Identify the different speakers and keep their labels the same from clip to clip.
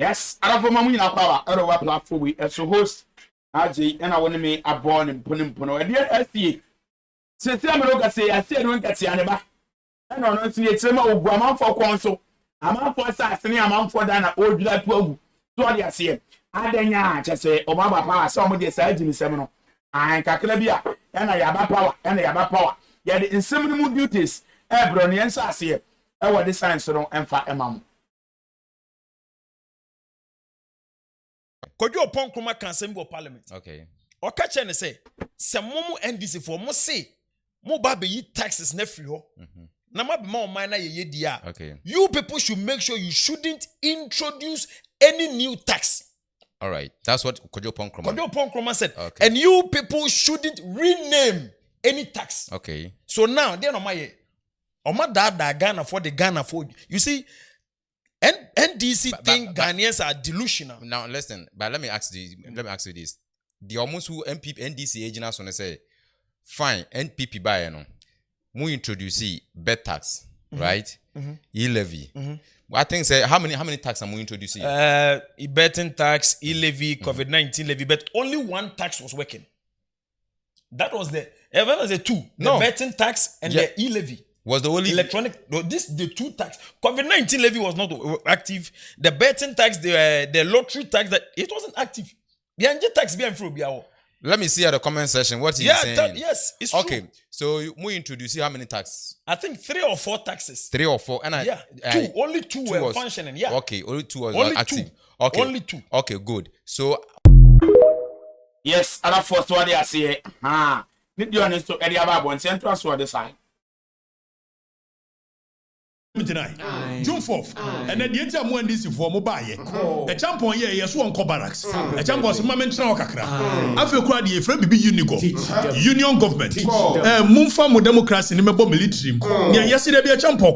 Speaker 1: Yes, I don't know my power. I don't want platform we as a host. AJ and I want to make a born and Puno. And yet, I see. Since I'm going to say, I said, Nketia neba. And on see it's a man for council. A man for assassin, a man for Dana, old like 12. So I see. I then just say, oh, my power, somebody said in the seminal. I can't and I have power, and I have power. Yet in similar duties, everyone answers here. I want the signs so don't empire a mom.
Speaker 2: Kojo upon Kroma can send go parliament.
Speaker 3: Okay.
Speaker 2: Or catch and say, some momo NDC for mo say, mo baby yi taxes nephew. Na ma be more minor ye dia.
Speaker 3: Okay.
Speaker 2: You people should make sure you shouldn't introduce any new tax.
Speaker 3: All right. That's what Kojo
Speaker 2: Kroma said.
Speaker 3: Okay.
Speaker 2: And you people shouldn't rename any tax.
Speaker 3: Okay.
Speaker 2: So now, they're on my dad Ghana for the Ghana for you see. NDC think Ghanaians are delusional.
Speaker 3: Now listen, but let me ask you this. The almost who NDC agents want to say, fine, NPP buy no. Mu introduce bed tax, right? E-levy. I think say how many tax are we introducing?
Speaker 2: Betting tax, e-levy, COVID-19 levy, but only one tax was working. That was the two. The betting tax and the e-levy.
Speaker 3: Was the only
Speaker 2: electronic? No, the two tax. COVID-19 levy was not active. The betting tax, the lottery tax, that it wasn't active. The NG tax being through.
Speaker 3: Let me see at the comment section what he's saying.
Speaker 2: Yes, it's
Speaker 3: okay.
Speaker 2: true.
Speaker 3: So we introduce how many taxes?
Speaker 2: I think 3 or 4 taxes.
Speaker 3: 3 or 4, and
Speaker 2: two. Only two were functioning. Yeah.
Speaker 3: Okay, only 2 was
Speaker 2: only
Speaker 3: active.
Speaker 2: 2.
Speaker 3: Okay,
Speaker 2: only 2.
Speaker 3: Okay, good. So
Speaker 1: yes, other first what they say. Need you honest to Eddie Ababon Central so the side.
Speaker 4: June 4th, and then the entire one this for mobile. The champion here, yes, one barracks. A champion was Mamma Kakra. I feel quite the friend be union government. Mumfamo democracy in the military. Yesterday be a champion.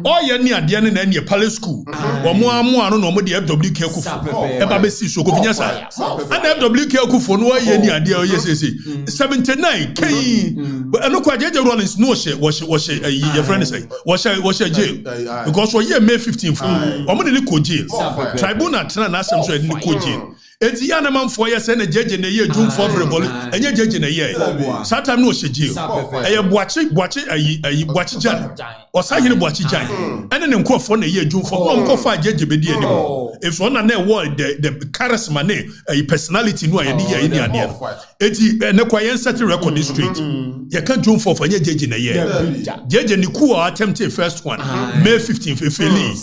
Speaker 4: All year near the end and your palace school. Or more no more the FWK Kufu. Ebabesi so Govinyasa. And FWK Kufu no year near the yes, 79 K. But no quite running no shit. Was your friend say? Was jail because for year May 15th, omoni ni jail. Tribunal tena na asem so edi ni jail. Eti ya na man 4 years na judge na year June 4th revolution. Enye judge na year. That time no she jail. Eye boachi jan. Osa hini boachi jan. Ene ne nkofo na year June 4th. No nkofo judge be di anim. If one na word the charisma ne personality no aye di year ni ade. Eti ne kwayen set record straight. You can't June 4th enye judge na year. Judge ni ku attempted first one May 15th failing.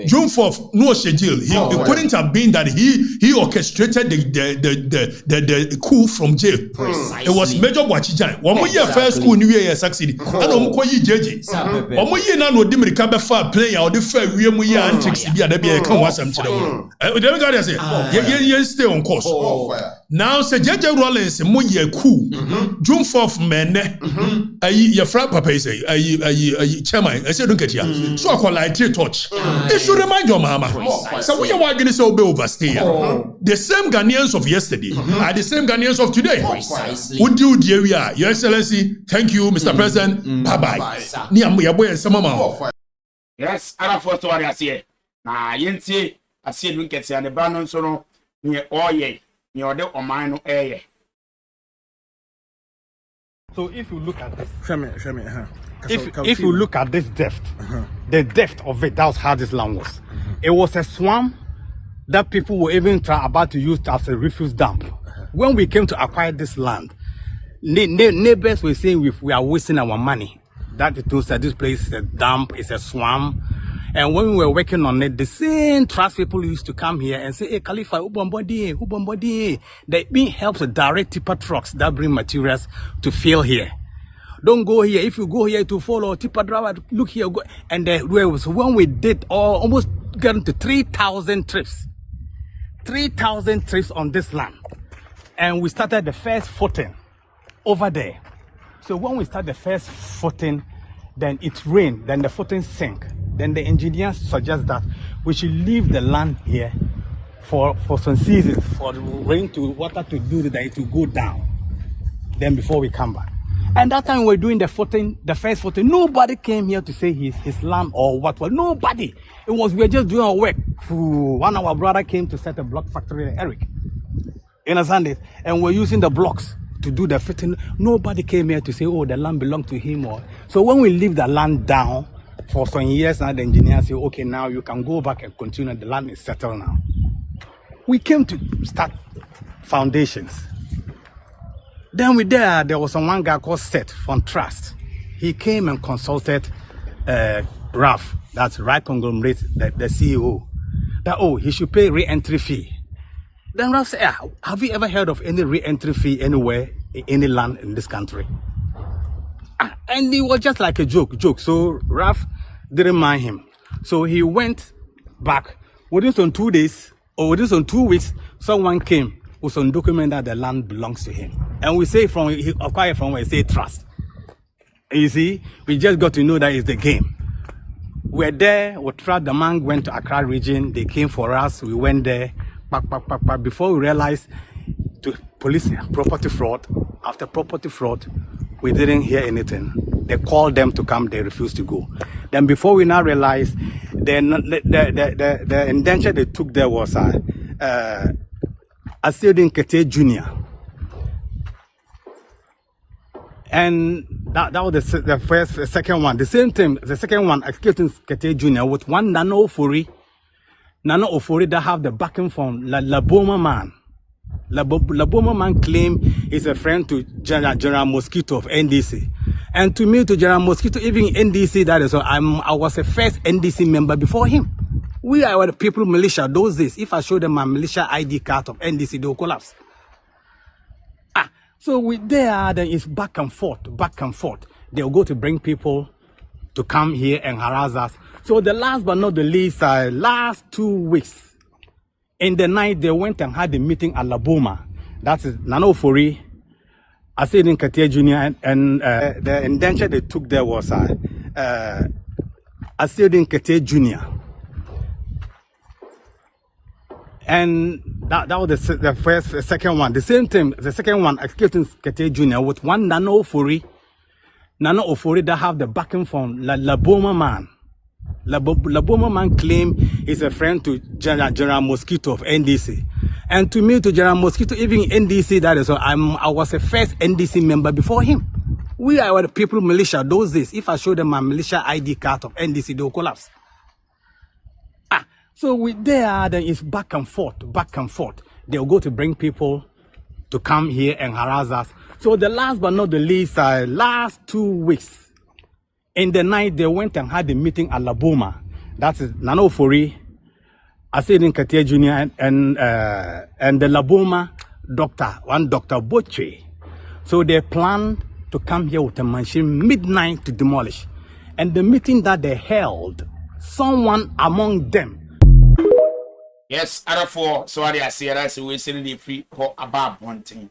Speaker 4: June 4th no schedule. It couldn't have been that he orchestrated the coup from jail. It was Major Wachijan. One more year first coup new year succeeded. And omko yi jeje. Omo yi na no dimirika be fa player or the fair we mu year antics bi ade be kan wasam kire wo. Dem God say ye stay on course. Now say JJ Rollins mo year coup. June 4th mene ayi your friend papa say ayi chairman Asiedu Nketia. So I like touch. It should remind your mama. So we are going to say overstay. The same Ghanaians of yesterday are the same Ghanaians of today.
Speaker 5: Precisely.
Speaker 4: Would you dear we are? Your Excellency, thank you, Mr. President. Bye-bye.
Speaker 1: Yes, other first what I say. Na yenti Asiedu Nketia ne ba no so no ne oye ne ode oman no eye.
Speaker 6: So if you look at this, if you look at this depth, the depth of it, that's how this land was. It was a swamp that people were even about to use as a refuse dump. When we came to acquire this land, neighbors were saying we are wasting our money. That it was that this place is a dump, it's a swamp. And when we were working on it, the same trust people used to come here and say, hey, Khalifa, Ubambodi. They being helps the direct tipper trucks that bring materials to fill here. Don't go here. If you go here to follow tipper driver, look here. Go. And when we did almost getting to 3,000 trips. 3,000 trips on this land. And we started the first footing over there. So when we start the first footing, then it rained, then the footing sank. Then the engineers suggest that we should leave the land here for some seasons, for the rain to water to do that, it will go down. Then before we come back. And that time we were doing the first footing, nobody came here to say his land or what. Well, nobody. It we were just doing our work. One of our brother came to set a block factory, Eric. You understand it? And we're using the blocks to do the fitting. Nobody came here to say, oh, the land belonged to him. So when we leave the land down for some years, now the engineer say, okay, now you can go back and continue. The land is settled now. We came to start foundations. Then there was one guy called Seth from Trust. He came and consulted Ralph, that's Right Conglomerate, the CEO, that, oh, he should pay re-entry fee. Then Ralph said, have you ever heard of any re-entry fee anywhere, in any land in this country? And it was just like a joke. So Ralph didn't mind him. So he went back. Within some 2 days, or within some 2 weeks, someone came with some document that the land belongs to him. And we say he acquired from where we say Trust. You see, we just got to know that it's the game. We're there, we tracked the man, went to Accra region, they came for us, we went there, before we realized to police property fraud. After property fraud, we didn't hear anything. They called them to come, they refused to go. Then before we now realized, the indenture they took there was Asiedu Nketia Jr. And that was the second one. The same thing, the second one, Asiedu Nketia Jr. with one Nano Ofori that have the backing from Laboma man. Laboma man claim is a friend to General Mosquito of NDC. And to me, to General Mosquito, even NDC, that is, I was a first NDC member before him. We are the people militia those days. If I show them my militia ID card of NDC, they will collapse. So then it's back and forth. They'll go to bring people to come here and harass us. So the last but not the least, last 2 weeks, in the night, they went and had a meeting at Laboma. That is Nano Ofori, Asiedu Nketia Jr. and the indenture they took there was Asiedu Nketia Jr. And that was the second one. The same thing, the second one, Asiedu Nketia Jr. with one Nano Ofori that have the backing from Laboma man. Laboma man claim is a friend to General Mosquito of NDC. And to me, to General Mosquito, even NDC, that is, I was a first NDC member before him. We are the people militia those days. If I show them my militia ID card of NDC, they will collapse. So then it's back and forth. They'll go to bring people to come here and harass us. So the last but not the least, last 2 weeks, in the night, they went and had a meeting at Laboma. That is Nano Ofori, Asiedu Nketia Jr. and the Laboma doctor, one Dr. Boche. So they planned to come here with a machine midnight to demolish. And the meeting that they held, someone among them.
Speaker 1: Yes, other four, so I say that's the way sending the free for about one thing.